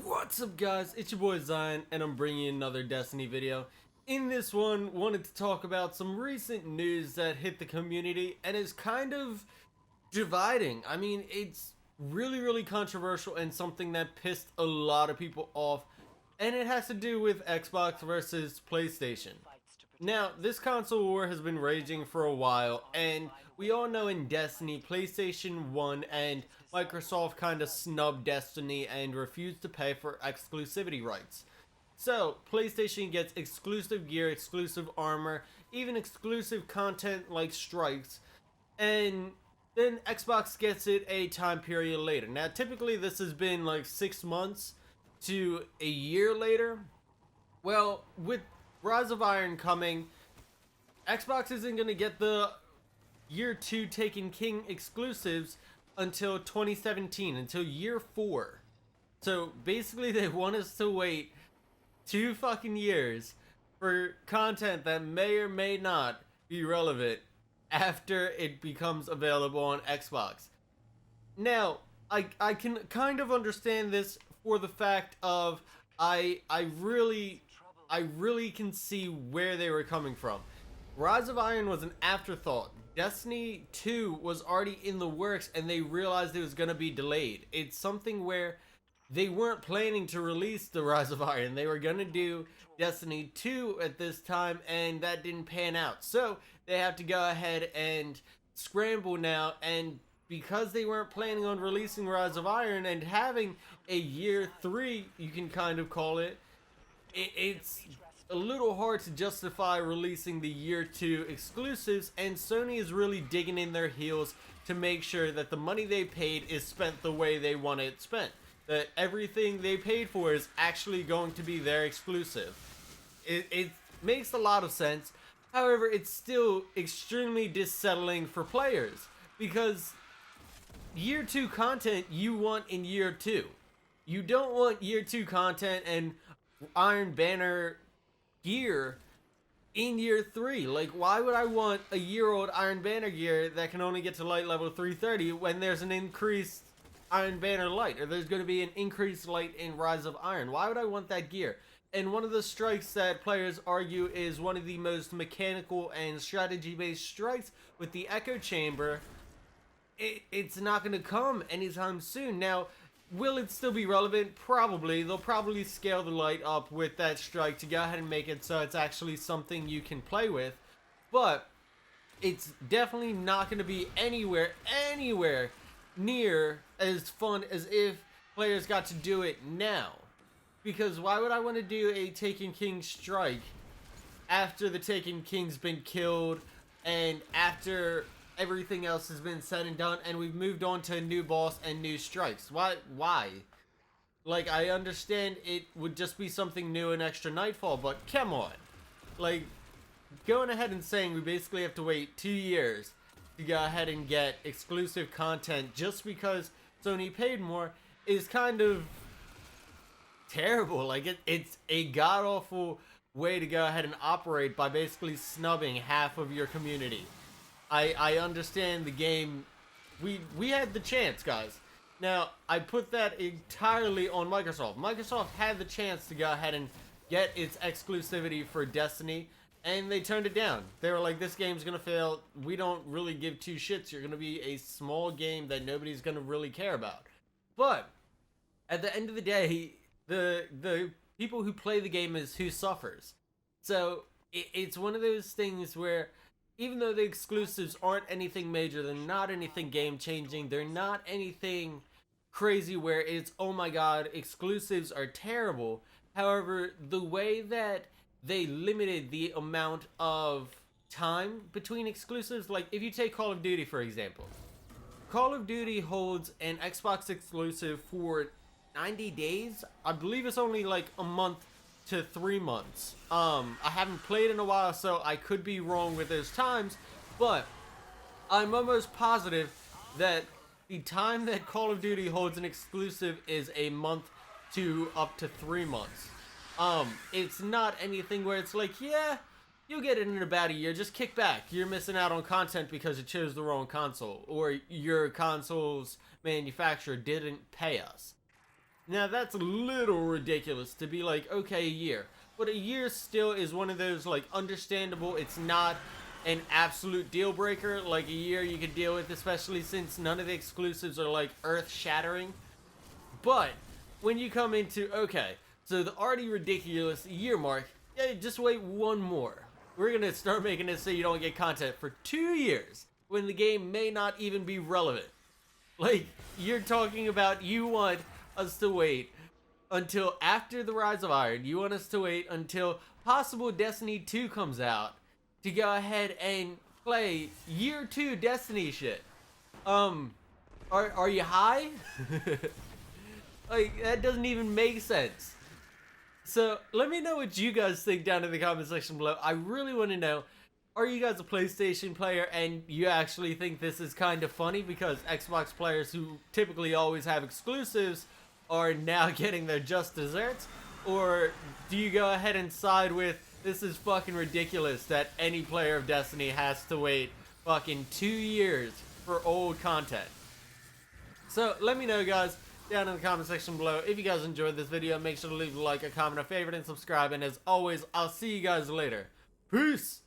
What's up guys, it's your boy Zion and I'm bringing you another Destiny video. In this one, wanted to talk about some recent news that hit the community and is kind of dividing. I mean, it's really controversial and something that pissed a lot of people off, and it has to do with Xbox versus PlayStation. Now, this console war has been raging for a while, and we all know in Destiny, PlayStation won and Microsoft kind of snubbed Destiny and refused to pay for exclusivity rights. So, PlayStation gets exclusive gear, exclusive armor, even exclusive content like strikes, and then Xbox gets it a time period later. Now, typically this has been like 6 months to a year later. Well, with Rise of Iron coming, Xbox isn't going to get the year 2 Taken King exclusives until 2017, until year 4. So basically they want us to wait 2 fucking years for content that may or may not be relevant after it becomes available on Xbox. Now, I can kind of understand this for the fact of I really can see where they were coming from. Rise of Iron was an afterthought. Destiny 2 was already in the works and they realized it was going to be delayed. It's something where they weren't planning to release the Rise of Iron. They were going to do Destiny 2 at this time and that didn't pan out. So they have to go ahead and scramble now, and because they weren't planning on releasing Rise of Iron and having a year 3, you can kind of call it, it's a little hard to justify releasing the year 2 exclusives, and Sony is really digging in their heels to make sure that the money they paid is spent the way they want it spent. That everything they paid for is actually going to be their exclusive. It makes a lot of sense. However, it's still extremely dissettling for players because year 2 content you want in year 2. You don't want year 2 content and Iron Banner gear in year 3. Like, why would I want a year-old Iron Banner gear that can only get to light level 330 when there's an increased Iron Banner light, or there's going to be an increased light in Rise of Iron? Why would I want that gear? And one of the strikes that players argue is one of the most mechanical and strategy-based strikes with the Echo Chamber. It's not going to come anytime soon. Now, will it still be relevant? Probably. They'll probably scale the light up with that strike to go ahead and make it so it's actually something you can play with. But it's definitely not going to be anywhere near as fun as if players got to do it now. Because why would I want to do a Taken King strike after the Taken King's been killed and after everything else has been said and done and we've moved on to a new boss and new strikes? Why? Like, I understand it would just be something new and extra Nightfall, but come on. Like, going ahead and saying we basically have to wait 2 years to go ahead and get exclusive content just because Sony paid more is kind of terrible. Like, it's a god-awful way to go ahead and operate by basically snubbing half of your community. I understand the game. We had the chance, guys. Now, I put that entirely on Microsoft. Microsoft had the chance to go ahead and get its exclusivity for Destiny, and they turned it down. They were like, this game's gonna fail. We don't really give two shits. You're gonna be a small game that nobody's gonna really care about. But at the end of the day, the people who play the game is who suffers. So it's one of those things where even though the exclusives aren't anything major, they're not anything game changing, they're not anything crazy where it's, oh my god, exclusives are terrible. However, the way that they limited the amount of time between exclusives, like if you take Call of Duty for example, Call of Duty holds an Xbox exclusive for 90 days. I believe it's only like a month to 3 months. I haven't played in a while, so I could be wrong with those times, but I'm almost positive that the time that Call of Duty holds an exclusive is a month to up to 3 months. It's not anything where it's like, yeah, you'll get it in about a year, just kick back. You're missing out on content because you chose the wrong console, or your console's manufacturer didn't pay us. Now that's a little ridiculous to be like, okay, a year. But a year still is one of those, like, understandable. It's not an absolute deal breaker. Like, a year you could deal with, especially since none of the exclusives are, like, earth shattering. But when you come into, okay, so the already ridiculous year mark, yeah, just wait one more. We're gonna start making it so you don't get content for 2 years when the game may not even be relevant. Like, you're talking about you want us to wait until after the Rise of Iron. You want us to wait until possible Destiny 2 comes out to go ahead and play year 2 Destiny shit. Are you high? Like, that doesn't even make sense. So, let me know what you guys think down in the comment section below. I really want to know, are you guys a PlayStation player and you actually think this is kind of funny because Xbox players who typically always have exclusives are now getting their just desserts? Or do you go ahead and side with, this is fucking ridiculous that any player of Destiny has to wait fucking 2 years for old content? So, let me know, guys, down in the comment section below. If you guys enjoyed this video, make sure to leave a like, a comment, a favorite, and subscribe. And as always, I'll see you guys later. Peace!